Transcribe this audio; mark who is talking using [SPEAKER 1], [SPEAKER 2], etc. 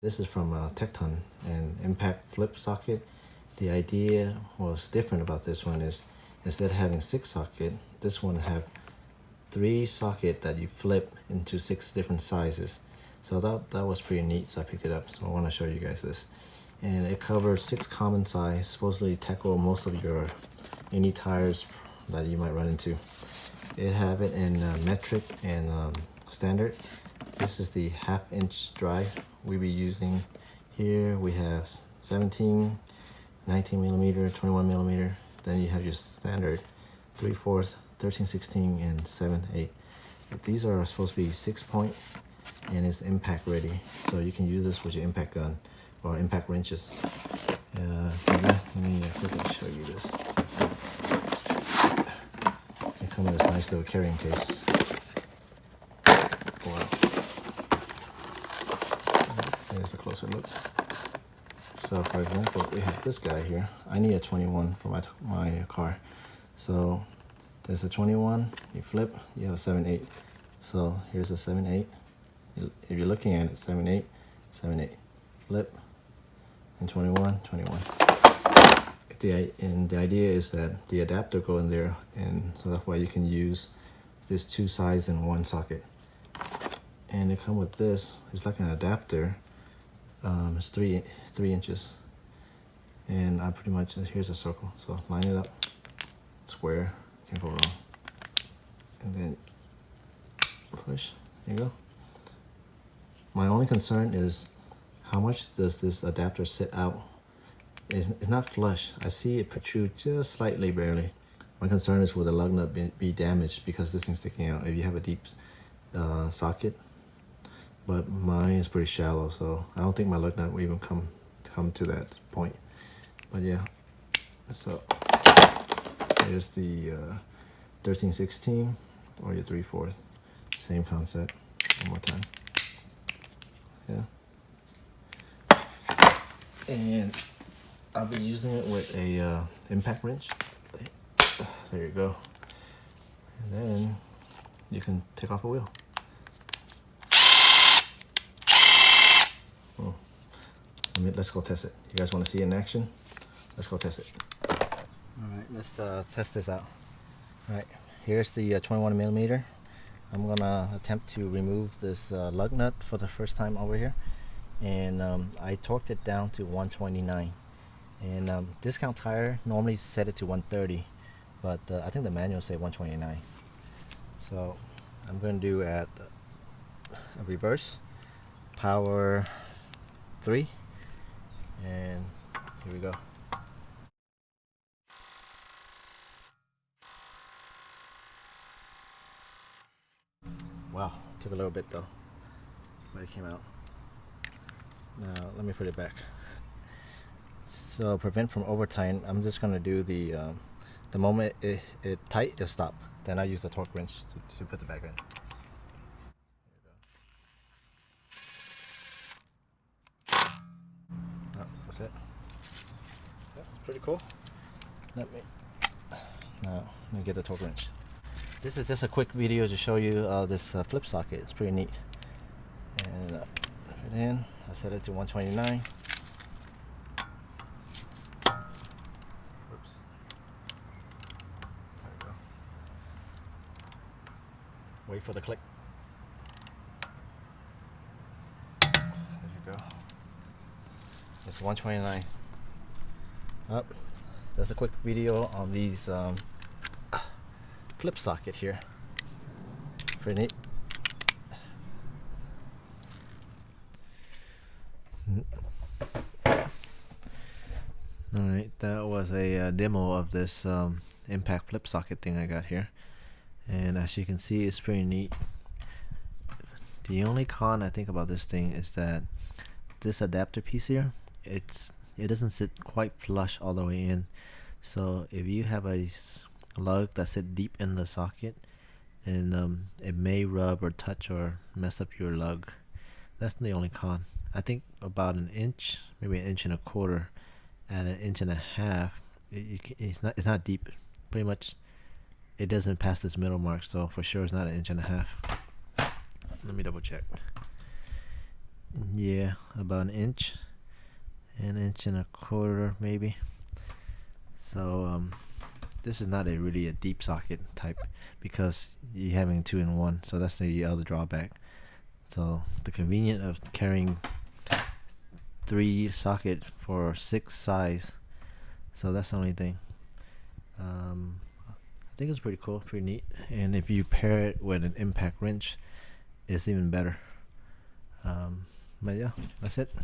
[SPEAKER 1] This is from Tekton, an impact flip socket. The idea was different about this one is instead of having 6 socket, this one have 3 socket that you flip into 6 different sizes. So that was pretty neat, so I picked it up. So I want to show you guys this. And it covers 6 common size, supposedly tackle most of your any tires that you might run into. It have it in metric and standard. This is the 1/2 inch drive we'll be using. Here we have 17, 19 millimeter, 21 millimeter. Then you have your standard 3/4, 13/16, and 7/8. These are supposed to be 6-point and it's impact ready. So you can use this with your impact gun or impact wrenches. Let me quickly show you this. They come in this nice little carrying case. Wow. Here's a closer look. So for example, we have this guy here. I need a 21 for my car. So there's a 21, you flip, you have a 7/8. So here's a 7/8. If you're looking at it, 7/8, 7/8, flip, and 21, 21. And the idea is that the adapter go in there, and so that's why you can use this 2 sides in 1 socket. And they come with this. It's like an adapter. It's 3 inches, and I pretty much, here's a circle. So line it up, square, can't go wrong, and then push. There you go. My only concern is how much does this adapter sit out? It's not flush. I see it protrude just slightly, barely. My concern is will the lug nut be damaged because this thing's sticking out if you have a deep socket. But mine is pretty shallow, so I don't think my lug nut will even come to that point. But yeah, so here's the 13/16 or your 3/4. Same concept. One more time. Yeah. And I'll be using it with a impact wrench. There you go. And then you can take off a wheel. Let's go test it. You guys want to see it in action? Let's go test it. Alright, let's test this out. Alright, here's the 21 millimeter. I'm gonna attempt to remove this lug nut for the first time over here. And I torqued it down to 129. And discount tire normally set it to 130, but I think the manual say 129. So I'm gonna do at a reverse, power 3. And here we go. Wow, took a little bit though, but it came out. Now let me put it back. So prevent from overtime, I'm just gonna do the moment it tight, it'll stop. Then I use the torque wrench to put it back in. Oh, that's it. That's pretty cool. Now let me get the torque wrench. This is just a quick video to show you this flip socket. It's pretty neat. And put it in. I set it to 129. Oops. There we go. Wait for the click. There you go. It's 129. Up. That's a quick video on these flip socket here. Pretty neat. Alright, that was a demo of this impact flip socket thing I got here. And as you can see, it's pretty neat. The only con I think about this thing is that this adapter piece here, it doesn't sit quite flush all the way in. So if you have a lug that sit deep in the socket, then it may rub or touch or mess up your lug. That's the only con. I think about 1 inch, maybe 1.25 inches, at 1.5 inches, it's not deep. Pretty much, it doesn't pass this middle mark, so for sure it's not 1.5 inches. Let me double check. Yeah, about an inch and a quarter maybe. So this is not really a deep socket type because you're having 2-in-1, so that's the other drawback. So the convenience of carrying 3 socket for 6 size, so that's the only thing. I think it's pretty cool, pretty neat, and if you pair it with an impact wrench, it's even better. But yeah, that's it.